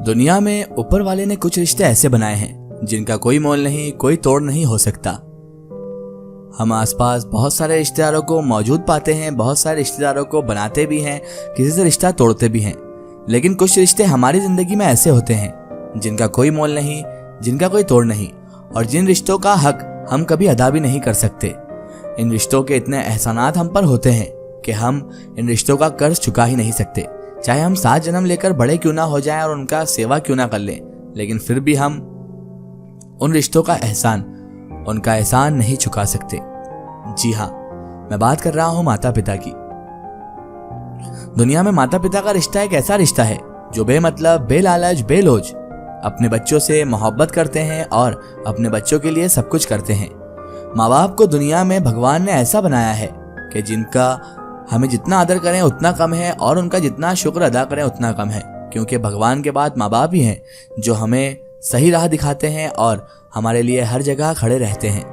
दुनिया में ऊपर वाले ने कुछ रिश्ते ऐसे बनाए हैं जिनका कोई मोल नहीं, कोई तोड़ नहीं हो सकता। हम आसपास बहुत सारे रिश्तेदारों को मौजूद पाते हैं, बहुत सारे रिश्तेदारों को बनाते भी हैं, किसी से रिश्ता तोड़ते भी हैं। लेकिन कुछ रिश्ते हमारी जिंदगी में ऐसे होते हैं जिनका कोई मोल नहीं, जिनका कोई तोड़ नहीं, और जिन रिश्तों का हक हम कभी अदा भी नहीं कर सकते। इन रिश्तों के इतने एहसानात हम पर होते हैं कि हम इन रिश्तों का कर्ज चुका ही नहीं सकते। चाहे हम 7 जन्म लेकर बड़े क्यों ना हो जाएं और उनका सेवा क्यों ना कर लें, लेकिन फिर भी हम उन रिश्तों का उनका एहसान नहीं चुका सकते। जी हाँ, मैं बात कर रहा हूं माता पिता की। दुनिया में माता पिता का रिश्ता एक ऐसा रिश्ता है जो बेमतलब, बेलालच, बेलोज अपने बच्चों से मोहब्बत करते हैं और अपने बच्चों के लिए सब कुछ करते हैं। माँ बाप को दुनिया में भगवान ने ऐसा बनाया है कि जिनका हमें जितना आदर करें उतना कम है और उनका जितना शुक्र अदा करें उतना कम है, क्योंकि भगवान के बाद माँ बाप ही हैं जो हमें सही राह दिखाते हैं और हमारे लिए हर जगह खड़े रहते हैं।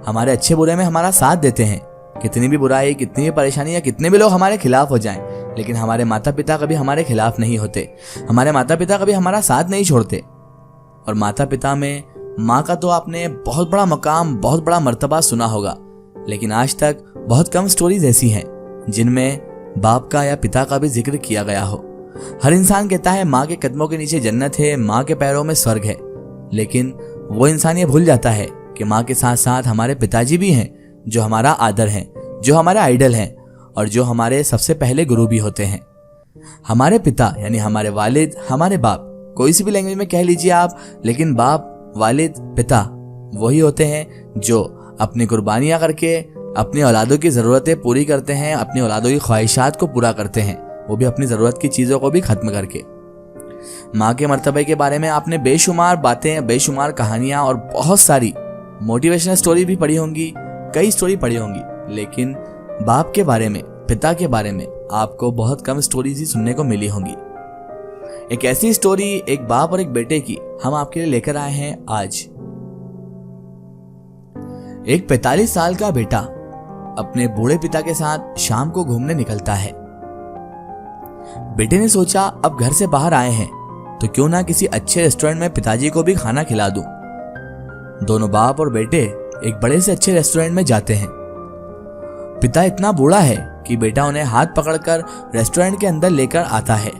हमारे अच्छे बुरे में हमारा साथ देते हैं। कितनी भी बुराई, कितनी भी परेशानी या कितने भी लोग हमारे खिलाफ हो जाएं, लेकिन हमारे माता पिता कभी हमारे खिलाफ नहीं होते। हमारे माता पिता कभी हमारा साथ नहीं छोड़ते। और माता पिता में माँ का तो आपने बहुत बड़ा मकाम, बहुत बड़ा मर्तबा सुना होगा, लेकिन आज तक बहुत कम स्टोरीज ऐसी हैं जिनमें बाप का या पिता का भी जिक्र किया गया हो। हर इंसान कहता है माँ के कदमों के नीचे जन्नत है, माँ के पैरों में स्वर्ग है, लेकिन वो इंसान ये भूल जाता है कि माँ के साथ साथ हमारे पिताजी भी हैं जो हमारा आदर हैं, जो हमारे आइडल हैं और जो हमारे सबसे पहले गुरु भी होते हैं। हमारे पिता यानी हमारे वालिद, हमारे बाप, कोई सी भी लैंग्वेज में कह लीजिए आप, लेकिन बाप, वालिद, पिता वही होते हैं जो अपनी कुर्बानियां करके अपनी औलादों की ज़रूरतें पूरी करते हैं, अपनी औलादों की ख्वाहिशात को पूरा करते हैं, वो भी अपनी ज़रूरत की चीज़ों को भी ख़त्म करके। माँ के मर्तबे के बारे में आपने बेशुमार बातें, बेशुमार कहानियाँ और बहुत सारी मोटिवेशनल स्टोरी भी पढ़ी होंगी, कई स्टोरी पढ़ी होंगी, लेकिन बाप के बारे में, पिता के बारे में आपको बहुत कम स्टोरीज ही सुनने को मिली होंगी। एक ऐसी स्टोरी एक बाप और एक बेटे की हम आपके लिए लेकर आए हैं आज। एक 45 साल का बेटा अपने बूढ़े पिता के साथ शाम को घूमने निकलता है। बेटे ने सोचा अब घर से बाहर आए हैं तो क्यों ना किसी अच्छे रेस्टोरेंट में पिताजी को भी खाना खिला दूं। दोनों बाप और बेटे एक बड़े से अच्छे रेस्टोरेंट में जाते हैं। पिता इतना बूढ़ा है कि बेटा उन्हें हाथ पकड़कर रेस्टोरेंट के अंदर लेकर आता है।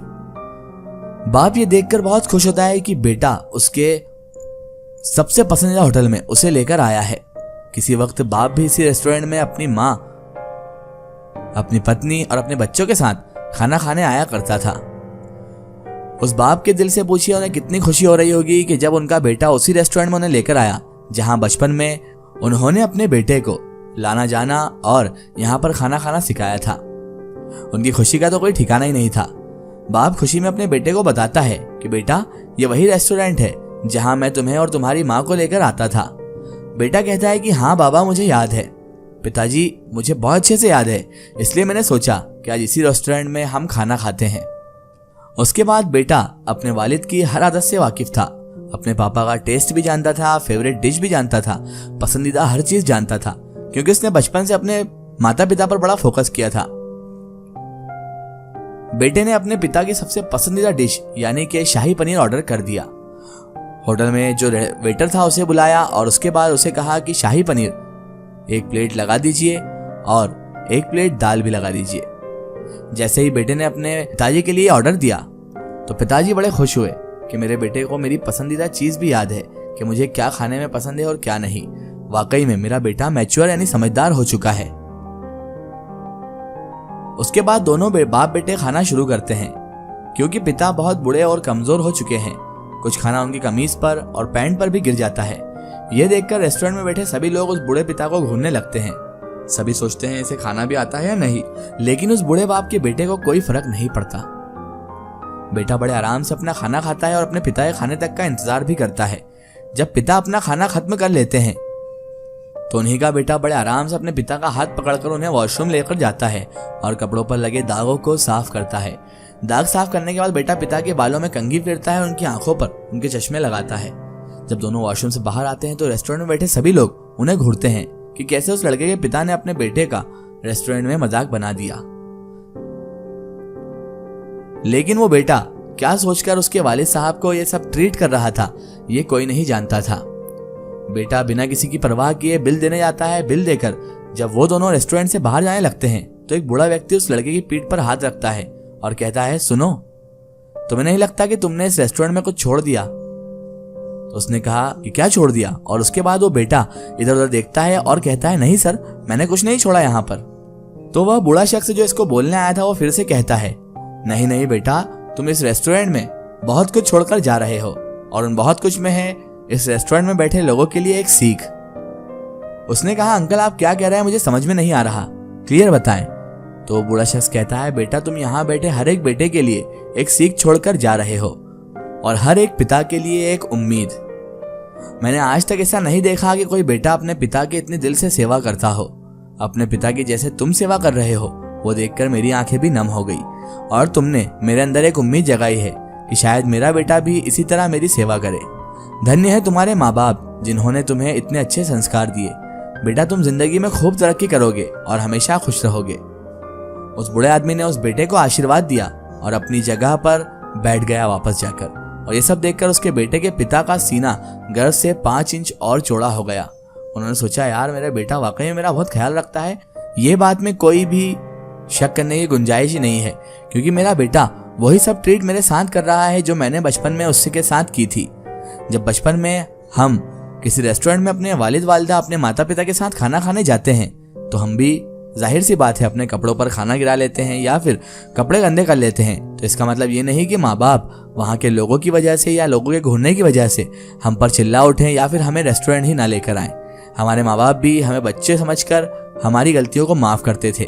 बाप ये देखकर बहुत खुश होता है कि बेटा उसके सबसे पसंदीदा होटल में उसे लेकर आया है। किसी वक्त बाप भी इसी रेस्टोरेंट में अपनी माँ, अपनी पत्नी और अपने बच्चों के साथ खाना खाने आया करता था। उस बाप के दिल से पूछिए उन्हें कितनी खुशी हो रही होगी कि जब उनका बेटा उसी रेस्टोरेंट में उन्हें लेकर आया जहां बचपन में उन्होंने अपने बेटे को लाना जाना और यहाँ पर खाना खाना सिखाया था। उनकी खुशी का तो कोई ठिकाना ही नहीं था। बाप खुशी में अपने बेटे को बताता है कि बेटा ये वही रेस्टोरेंट है जहां मैं तुम्हें और तुम्हारी माँ को लेकर आता था। बेटा कहता है कि हाँ बाबा, मुझे याद है पिताजी, मुझे बहुत अच्छे से याद है, इसलिए मैंने सोचा कि आज इसी रेस्टोरेंट में हम खाना खाते हैं। उसके बाद बेटा अपने वालिद की हर आदत से वाकिफ था। अपने पापा का टेस्ट भी जानता था, फेवरेट डिश भी जानता था, पसंदीदा हर चीज जानता था, क्योंकि उसने बचपन से अपने माता पिता पर बड़ा फोकस किया था। बेटे ने अपने पिता की सबसे पसंदीदा डिश यानी कि शाही पनीर ऑर्डर कर दिया। होटल में जो वेटर था उसे बुलाया और उसके बाद उसे कहा कि शाही पनीर 1 प्लेट लगा दीजिए और 1 प्लेट दाल भी लगा दीजिए। जैसे ही बेटे ने अपने पिताजी के लिए ऑर्डर दिया तो पिताजी बड़े खुश हुए कि मेरे बेटे को मेरी पसंदीदा चीज भी याद है कि मुझे क्या खाने में पसंद है और क्या नहीं। वाकई में मेरा बेटा मैच्योर यानी समझदार हो चुका है। उसके बाद दोनों बाप बेटे खाना शुरू करते हैं। क्योंकि पिता बहुत बूढ़े और कमजोर हो चुके हैं, कुछ खाना उनकी कमीज पर और पैंट पर भी गिर जाता है। यह देखकर रेस्टोरेंट में बैठे सभी लोग उस बूढ़े पिता को घूरने लगते हैं। सभी सोचते हैं इसे खाना भी आता है या नहीं, लेकिन उस बूढ़े बाप के बेटे को कोई फर्क नहीं पड़ता। बेटा बड़े आराम से अपना खाना खाता है और अपने पिता के खाने तक का इंतजार भी करता है। जब पिता अपना खाना खत्म कर लेते हैं तो उन्हीं का बेटा बड़े आराम से अपने पिता का हाथ पकड़कर उन्हें वॉशरूम लेकर जाता है और कपड़ों पर लगे दागों को साफ करता है। दाग साफ करने के बाद बेटा पिता के बालों में कंघी फेरता है और उनकी आंखों पर उनके चश्मे लगाता है। जब दोनों वॉशरूम से बाहर आते हैं तो रेस्टोरेंट में बैठे सभी लोग उन्हें घूरते हैं कि कैसे उस लड़के के पिता ने अपने बेटे का रेस्टोरेंट में मजाक बना दिया। लेकिन वो बेटा क्या सोचकर उसके वालिद साहब को ये सब ट्रीट कर रहा था, ये कोई नहीं जानता था। बेटा बिना किसी की परवाह किए बिल देने जाता है। बिल देकर जब वो दोनों रेस्टोरेंट से बाहर जाने लगते हैं तो एक बूढ़ा व्यक्ति उस लड़के की पीठ पर हाथ रखता है और कहता है, सुनो, तुम्हें नहीं लगता कि तुमने इस रेस्टोरेंट में कुछ छोड़ दिया? तो उसने कहा कि क्या छोड़ दिया? और उसके बाद वो बेटा इधर उधर देखता है और कहता है, नहीं सर, मैंने कुछ नहीं छोड़ा यहाँ पर। तो वह बूढ़ा शख्स जो इसको बोलने आया था वो फिर से कहता है, नहीं नहीं बेटा, तुम इस रेस्टोरेंट में बहुत कुछ छोड़कर जा रहे हो और उन बहुत कुछ में है इस रेस्टोरेंट में बैठे लोगों के लिए एक सीख। उसने कहा, अंकल आप क्या कह रहे हैं, मुझे समझ में नहीं आ रहा, क्लियर बताएं। तो बूढ़ा शख्स कहता है, बेटा तुम यहाँ बैठे हर एक बेटे के लिए एक सीख छोड़कर जा रहे हो और हर एक पिता के लिए एक उम्मीद। मैंने आज तक ऐसा नहीं देखा कि कोई बेटा अपने पिता की इतने दिल से सेवा करता हो। अपने पिता की जैसे तुम सेवा कर रहे हो वो देखकर मेरी आंखें भी नम हो गई और तुमने मेरे अंदर एक उम्मीद जगाई है कि शायद मेरा बेटा भी इसी तरह मेरी सेवा करे। धन्य है तुम्हारे माँ बाप जिन्होंने तुम्हें इतने अच्छे संस्कार दिए। बेटा तुम जिंदगी में खूब तरक्की करोगे और हमेशा खुश रहोगे। उस बूढ़े आदमी ने उस बेटे को आशीर्वाद दिया और अपनी जगह पर बैठ गया वापस जाकर। और ये सब देखकर उसके बेटे के पिता का सीना गर्व से 5 इंच और चौड़ा हो गया। उन्होंने सोचा, यार मेरा बेटा वाकई में मेरा बहुत ख्याल रखता है, ये बात में कोई भी शक करने की गुंजाइश ही नहीं है, क्योंकि मेरा बेटा वही सब ट्रीट मेरे साथ कर रहा है जो मैंने बचपन में उससे के साथ की थी। जब बचपन में हम किसी रेस्टोरेंट में अपने वालिद वालिदा अपने माता पिता के साथ खाना खाने जाते हैं तो हम भी जाहिर सी बात है अपने कपड़ों पर खाना गिरा लेते हैं या फिर कपड़े गंदे कर लेते हैं। तो इसका मतलब ये नहीं कि माँ बाप वहाँ के लोगों की वजह से या लोगों के घूरने की वजह से हम पर चिल्ला उठें या फिर हमें रेस्टोरेंट ही ना लेकर आए। हमारे माँ बाप भी हमें बच्चे समझकर हमारी गलतियों को माफ करते थे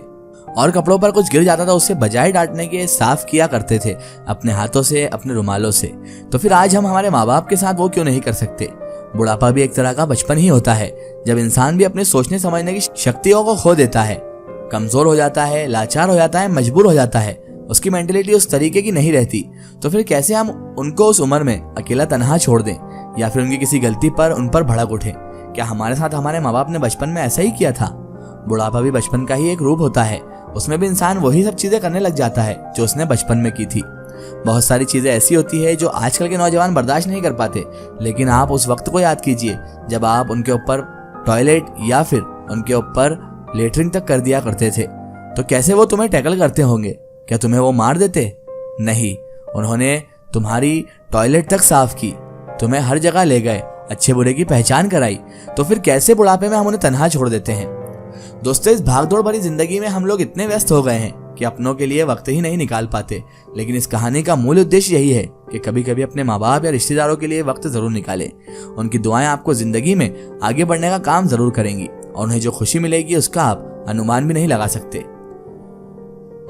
और कपड़ों पर कुछ गिर जाता था उससे बजाय डांटने के साफ किया करते थे अपने हाथों से, अपने रुमालों से। तो फिर आज हम हमारे माँ बाप के साथ वो क्यों नहीं कर सकते? बुढ़ापा भी एक तरह का बचपन ही होता है, जब इंसान भी अपने सोचने समझने की शक्तियों को खो देता है, कमजोर हो जाता है, लाचार हो जाता है, मजबूर हो जाता है, उसकी मेंटेलिटी उस तरीके की नहीं रहती। तो फिर कैसे हम उनको उस उम्र में अकेला तनहा छोड़ दें या फिर उनकी किसी गलती पर उन पर भड़क उठे? क्या हमारे साथ हमारे माँ बाप ने बचपन में ऐसा ही किया था? बुढ़ापा भी बचपन का ही एक रूप होता है, उसमें भी इंसान वही सब चीजें करने लग जाता है जो उसने बचपन में की थी। बहुत सारी चीजें ऐसी होती है जो आजकल के नौजवान बर्दाश्त नहीं कर पाते, लेकिन आप उस वक्त को याद कीजिए जब आप उनके ऊपर टॉयलेट या फिर उनके ऊपर लेटरिन तक कर दिया करते थे। तो कैसे वो तुम्हें टैकल करते होंगे? क्या तुम्हें वो मार देते? नहीं, उन्होंने तुम्हारी टॉयलेट तक साफ की, तुम्हें हर जगह ले गए, अच्छे बुरे की पहचान कराई। तो फिर कैसे बुढ़ापे में हम उन्हें तन्हा छोड़ देते हैं? दोस्तों, इस भागदौड़ भरी जिंदगी में हम लोग इतने व्यस्त हो गए हैं कि अपनों के लिए वक्त ही नहीं निकाल पाते। लेकिन इस कहानी का मूल उद्देश्य यही है कि कभी कभी अपने माँ बाप या रिश्तेदारों के लिए वक्त जरूर निकालें। उनकी दुआएं आपको जिंदगी में आगे बढ़ने का काम जरूर करेंगी और उन्हें जो खुशी मिलेगी उसका आप अनुमान भी नहीं लगा सकते।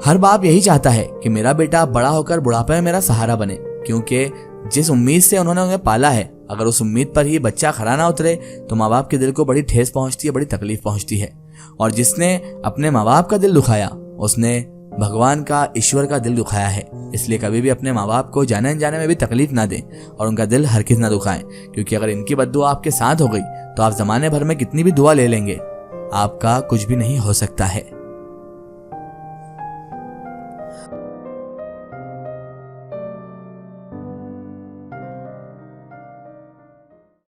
हर बाप यही चाहता है कि मेरा बेटा बड़ा होकर बुढ़ापे में मेरा सहारा बने, क्योंकि जिस उम्मीद से उन्होंने उन्हें पाला है, अगर उस उम्मीद पर ही बच्चा खरा ना उतरे तो माँ बाप के दिल को बड़ी ठेस पहुंचती है, बड़ी तकलीफ पहुंचती है। और जिसने अपने माँ बाप का दिल दुखाया उसने भगवान का, ईश्वर का दिल दुखाया है। इसलिए कभी भी अपने माँ बाप को जाने अनजाने में भी तकलीफ ना दें और उनका दिल हरगिज़ ना दुखाएं, क्योंकि अगर इनकी बद्दुआ आपके साथ हो गई तो आप जमाने भर में कितनी भी दुआ ले लेंगे, आपका कुछ भी नहीं हो सकता है।